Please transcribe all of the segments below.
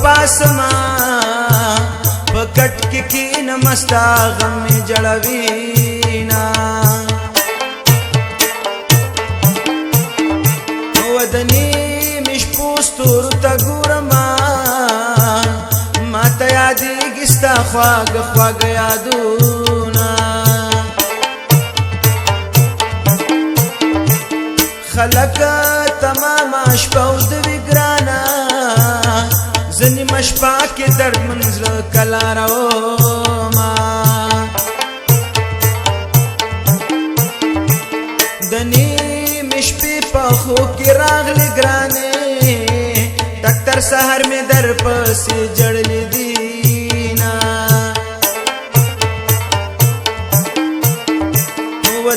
پاسما پکټ کې کین مستا غم می جړوینا ودنی مش پوستور تا ګورما ما ته یادېږي ستا خواږه خواږه یادونه خلک تمام شپه اوږدوي ګرانه ځینې مشپه کې دردمن زړه کله راوما د نیمې شپې په خوب کې راغلې ګرانې ډاکټر سهار مې در پسې جړلې دینه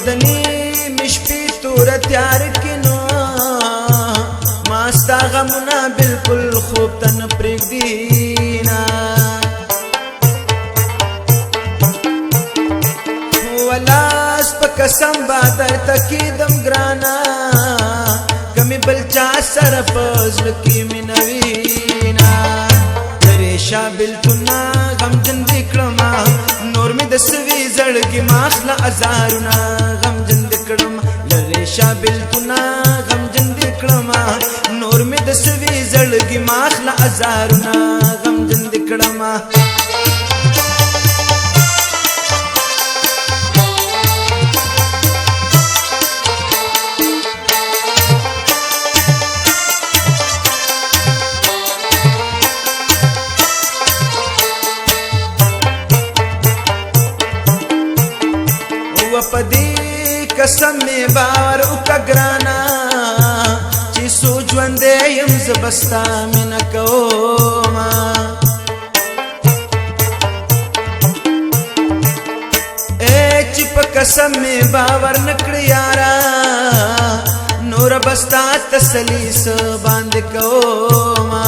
د نیمې شپې توره تیار کې نو ما ستا غمونه بلکل خوب ته نه پرېږدي ولاس په قسم به درته کېدم ګرانه که مې بل چا سره په زړه کې مینه وینه دریشه بېلتونه غمجن دې کړمه نور مې د سوي زړګي ما اخله ازارونه غمجن دې کړمه لریشه بېلتونه غمجن دې کړمه نور مې د سوي زړګي ما اخله ازارونه غمجن دې کړمه پدې قسم مې باور وکړه ګرانه چې څو ژوندی یم زه به ستا مینه کومه چې په قسم مې باور نه کړې یاره نوره به ستا تسلي څه باندې کومه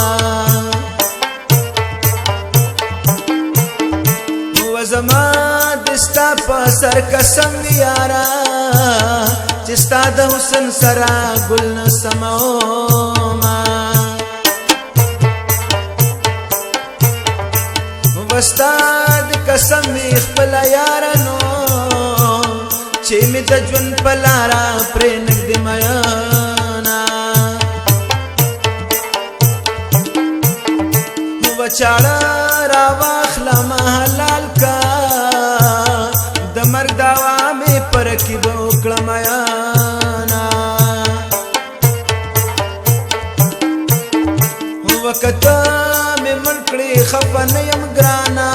زما دستا په سر قسم یارا چې ستا د حسن سره ګل نه سموما وستا د قسم خپل یارا نو چې مې د ژوند په لاره پرې نږدې میانا وچاړه راواخله ما حلال کا د مرګ دعوا مې پر رقیب وکړه میانا وکته مې مړ کړې خفه نه یم ګرانه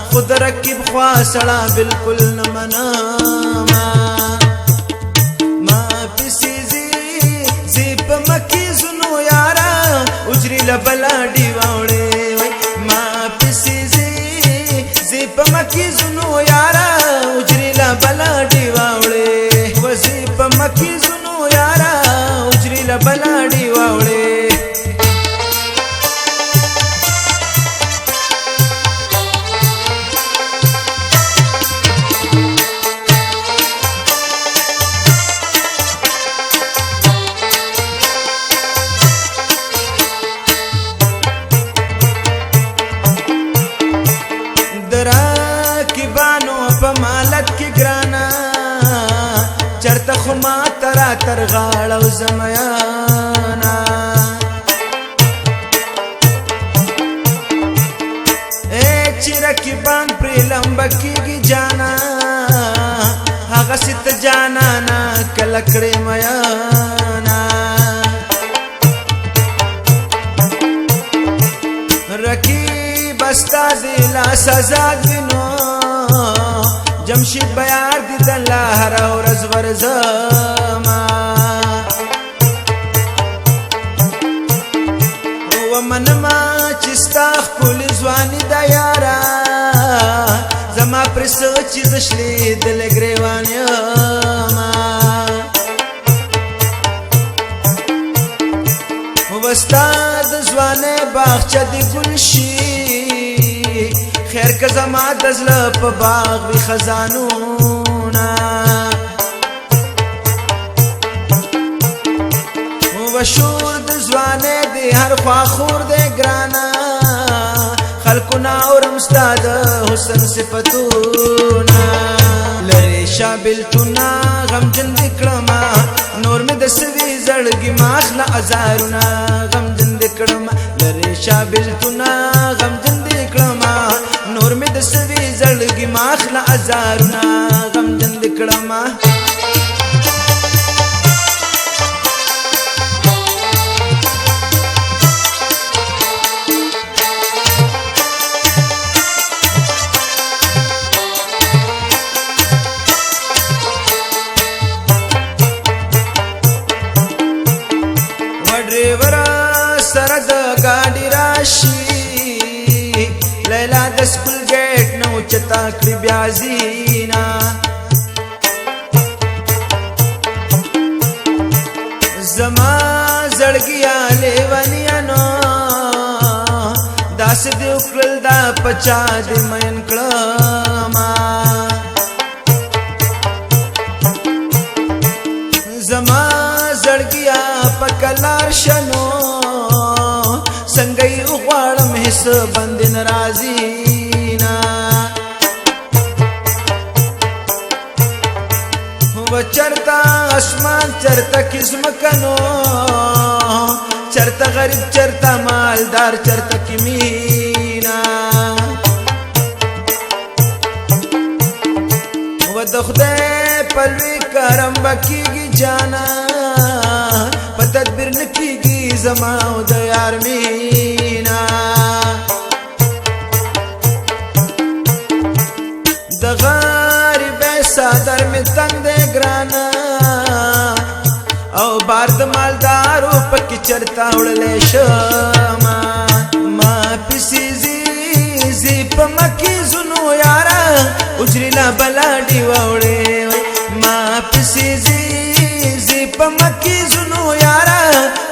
خو د رقیب خوا سړه بلکل نه منمه ما پسې ځي په مکې ځونو یاره اجري له بله ډیوه وړې ما پسې ځي په مکې ځونو یاره اجري له بله ډیوه وړې وځي په مکې ځونو یاره اجري له بله ډیوه وړې راکبانو په مالت کې ګرانه چرته خو ما ترا تر غاړه او زمیانا چې رکبان پرې لمبه کېږي جانا هغسې ته جانانا کله کړې میانا رکیب ستا دې لاس ازاد وینو جمشید بیار دې د الله هره ورځ ورځما ومنما چې ستا ښکلې ځواني ده یاره زما پرې څه چې زه شلېدلې ګرېوان یمه وستا د ځوانۍ باغچه دې ګل شي خیر که زما د زړه په باغ وي خزانونه مشهور د ځوانې دی هر خوا خور دی ګرانا خلقنا اورم ستا د حسن صفتونه لرې شه بېلتونه غمجن دې کړمه نور مې د سوي زړګي ما اخله ازارونه غمجن دې کړمه لرې شه بېلتونه غمجن دې کړمه نور مې د سوي زړګي ما اخله ازارونه غمجن دې کړمه ډریور سره د ګاډي راشي لیلا د سکول ګیټ نو چتا کړی بیا زینا زما زړګیا لیونیانو داس دی وکړل دا پچا دې مین کړما زما زړګیا پکلار شنو څنګه یې غواړم هیڅ بند ناراضي نا و چرتا اسمان چرتا کسمکنو چرتا غریب چرتا مالدار چرتا کمینا و د خدای پلوي کرم بکیږي جانا تدبیر نکیږي زما او د یار مینا د غریب صدر می تنگ دې ګرانا او بار د مالدارو پکې چرتا وړلې شما ما پسې زی په مکی زنو یارا اجری لا بلاډي وړې ما پسې زی په مکی زنو یارا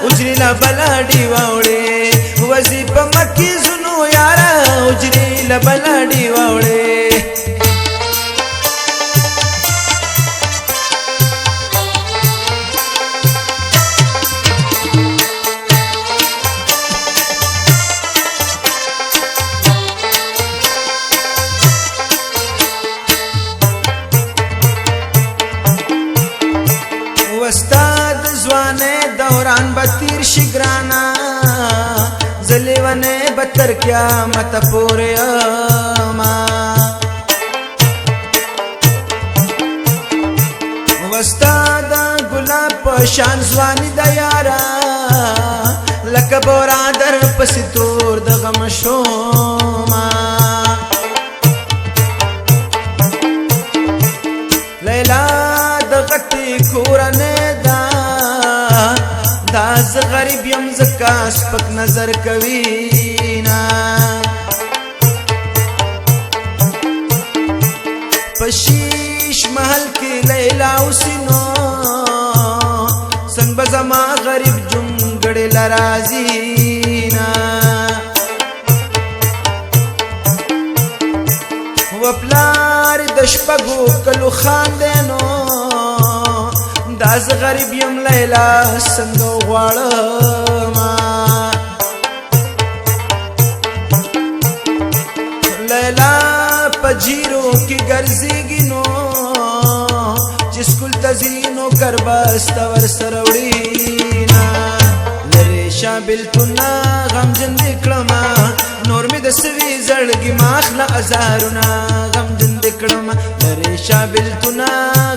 اجری لا بلاډي وړې وزي په مکی زنو یارا اجری لا بلاډي وړې استاد ځوانه دوران بتیر شګرانا زلیونه بتر قیامت پورې ما استاد ګلاب په شان ځواني د یارا لکه برادر پس تور د غم شوما لیلا د غټي کورنه داز غریب یم زکا سپک نظر کوي نا پشیش محل کی لیلا وسینو څنګه زما غریب جونګړې لرازي نا وپلار د شپګو کلو خاندنو داز غریب یم لیلا څنګه غواړم لیلا پجیرو کی ګرځيږي نو چې سکول تزینو کربست ور سروړي نا لری شابل تنا غمجن دکړما نور می د سوي زړګي ماخله ازارونه غمجن دکړما لری شابل تنا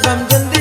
غمجن